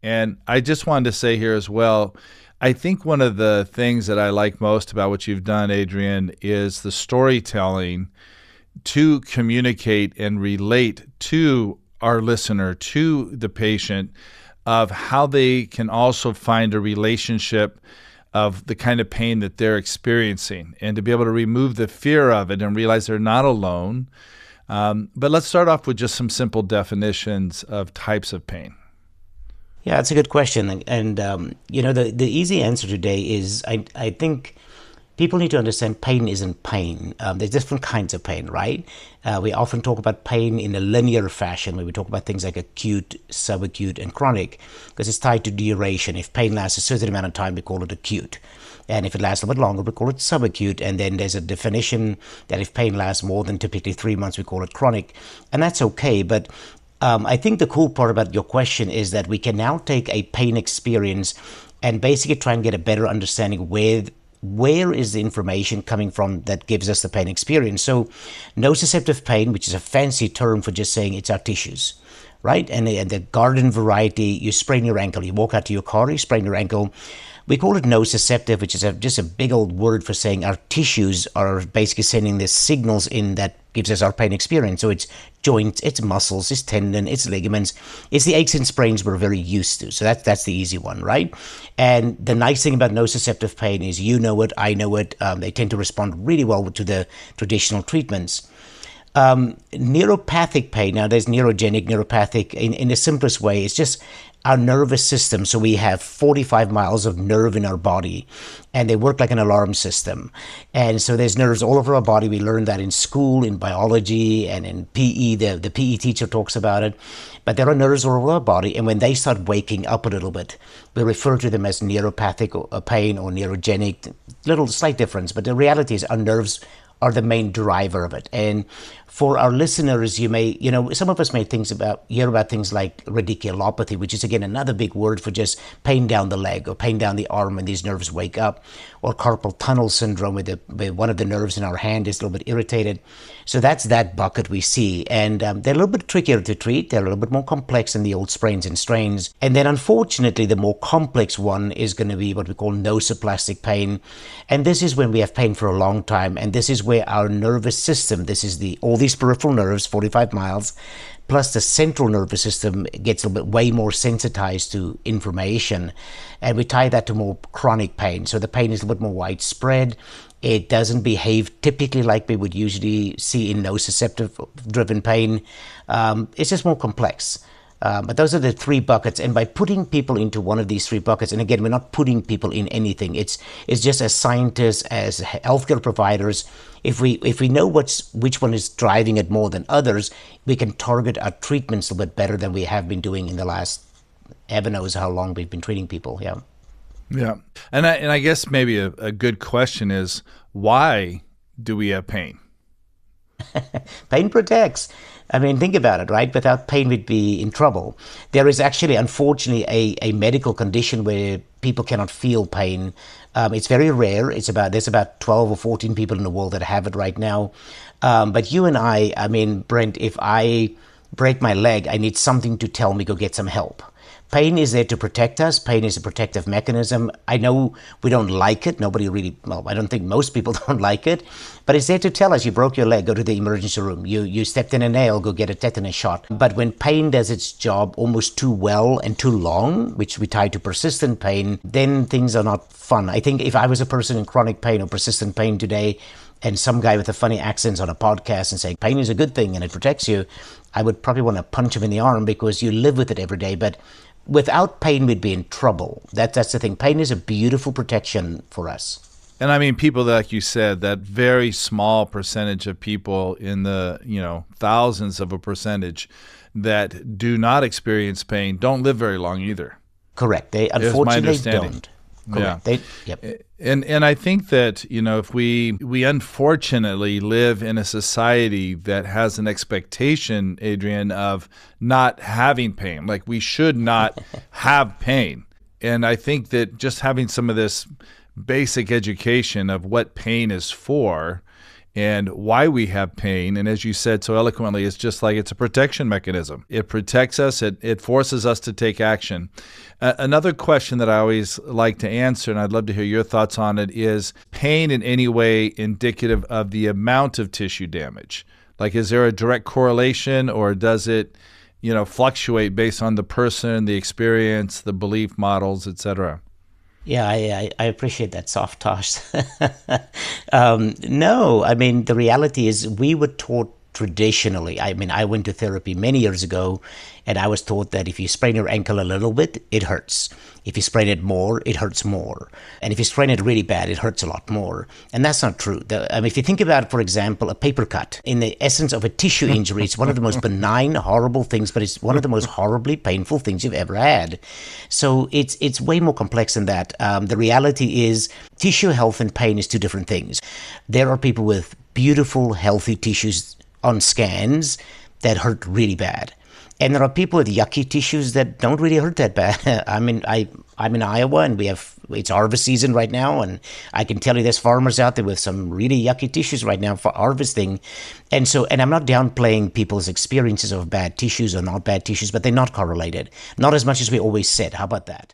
And I just wanted to say here as well, I think one of the things that I like most about what you've done, Adriaan, is the storytelling to communicate and relate to our listener, to the patient, of how they can also find a relationship of the kind of pain that they're experiencing and to be able to remove the fear of it and realize they're not alone. But let's start off with just some simple definitions of types of pain. Yeah, that's a good question. And the easy answer today is I think people need to understand pain isn't pain. There's different kinds of pain, right? We often talk about pain in a linear fashion, where we talk about things like acute, subacute, and chronic, because it's tied to duration. If pain lasts a certain amount of time, we call it acute. And if it lasts a little bit longer, we call it subacute. And then there's a definition that if pain lasts more than typically 3 months, we call it chronic. And that's okay. But I think the cool part about your question is that we can now take a pain experience and basically try and get a better understanding where is the information coming from that gives us the pain experience. So nociceptive pain, which is a fancy term for just saying it's our tissues, right? And the garden variety, you sprain your ankle, you walk out to your car, you sprain your ankle. We call it nociceptive, which is just a big old word for saying our tissues are basically sending the signals in that gives us our pain experience. So it's joints, it's muscles, it's tendon, it's ligaments, it's the aches and sprains we're very used to. So that's the easy one, right? And the nice thing about nociceptive pain is you know it, I know it. They tend to respond really well to the traditional treatments. Neuropathic pain, now there's neurogenic, neuropathic. In the simplest way, it's just our nervous system. So we have 45 miles of nerve in our body, and they work like an alarm system. And so there's nerves all over our body. We learned that in school, in biology, and in PE. The PE teacher talks about it. But there are nerves all over our body, and when they start waking up a little bit, we refer to them as neuropathic pain or neurogenic. Little slight difference, but the reality is our nerves are the main driver of it. And for our listeners, some of us may hear about things like radiculopathy, which is again another big word for just pain down the leg or pain down the arm when these nerves wake up, or carpal tunnel syndrome, where one of the nerves in our hand is a little bit irritated. So that's that bucket we see. And they're a little bit trickier to treat. They're a little bit more complex than the old sprains and strains. And then unfortunately, the more complex one is going to be what we call nociplastic pain. And this is when we have pain for a long time. And this is where our nervous system, this is all these peripheral nerves, 45 miles, plus the central nervous system gets a little bit way more sensitized to information. And we tie that to more chronic pain. So the pain is a little bit more widespread. It doesn't behave typically like we would usually see in nociceptive-driven pain. It's just more complex. But those are the three buckets. And by putting people into one of these three buckets, and again, we're not putting people in anything. It's just as scientists, as healthcare providers, if we know which one is driving it more than others, we can target our treatments a little bit better than we have been doing in the last heaven knows how long we've been treating people. Yeah. Yeah. And I guess maybe a good question is, why do we have pain? Pain protects. I mean, think about it, right? Without pain, we'd be in trouble. There is actually, unfortunately, a medical condition where people cannot feel pain. It's very rare. There's about 12 or 14 people in the world that have it right now. But you and I mean, Brent, if I break my leg, I need something to tell me go get some help. Pain is there to protect us. Pain is a protective mechanism. I know we don't like it. Nobody really, I don't think most people don't like it. But it's there to tell us you broke your leg, go to the emergency room. You stepped in a nail, go get a tetanus shot. But when pain does its job almost too well and too long, which we tie to persistent pain, then things are not fun. I think if I was a person in chronic pain or persistent pain today, and some guy with a funny accent on a podcast and saying pain is a good thing and it protects you, I would probably want to punch him in the arm because you live with it every day. But without pain, we'd be in trouble. That's the thing. Pain is a beautiful protection for us. And I mean, people, like you said, that very small percentage of people in the, thousands of a percentage that do not experience pain don't live very long either. Correct. They unfortunately don't. Correct. Yeah. Yep. And I think that, if we unfortunately live in a society that has an expectation, Adriaan, of not having pain, like we should not have pain. And I think that just having some of this basic education of what pain is for and why we have pain. And as you said so eloquently, it's just like it's a protection mechanism. It protects us. It forces us to take action. Another question that I always like to answer, and I'd love to hear your thoughts on it, is pain in any way indicative of the amount of tissue damage? Like, is there a direct correlation, or does it, fluctuate based on the person, the experience, the belief models, etc.? Yeah, I appreciate that soft toss. No, I mean, the reality is we were taught traditionally. I mean, I went to therapy many years ago, and I was taught that if you sprain your ankle a little bit, it hurts. If you sprain it more, it hurts more. And if you sprain it really bad, it hurts a lot more. And that's not true. If you think about, for example, a paper cut, in the essence of a tissue injury, it's one of the most benign, horrible things, but it's one of the most horribly painful things you've ever had. So it's way more complex than that. The reality is tissue health and pain is two different things. There are people with beautiful, healthy tissues on scans that hurt really bad. And there are people with yucky tissues that don't really hurt that bad. I'm in Iowa, and it's harvest season right now, and I can tell you there's farmers out there with some really yucky tissues right now for harvesting. And I'm not downplaying people's experiences of bad tissues or not bad tissues, but they're not correlated. Not as much as we always said. How about that?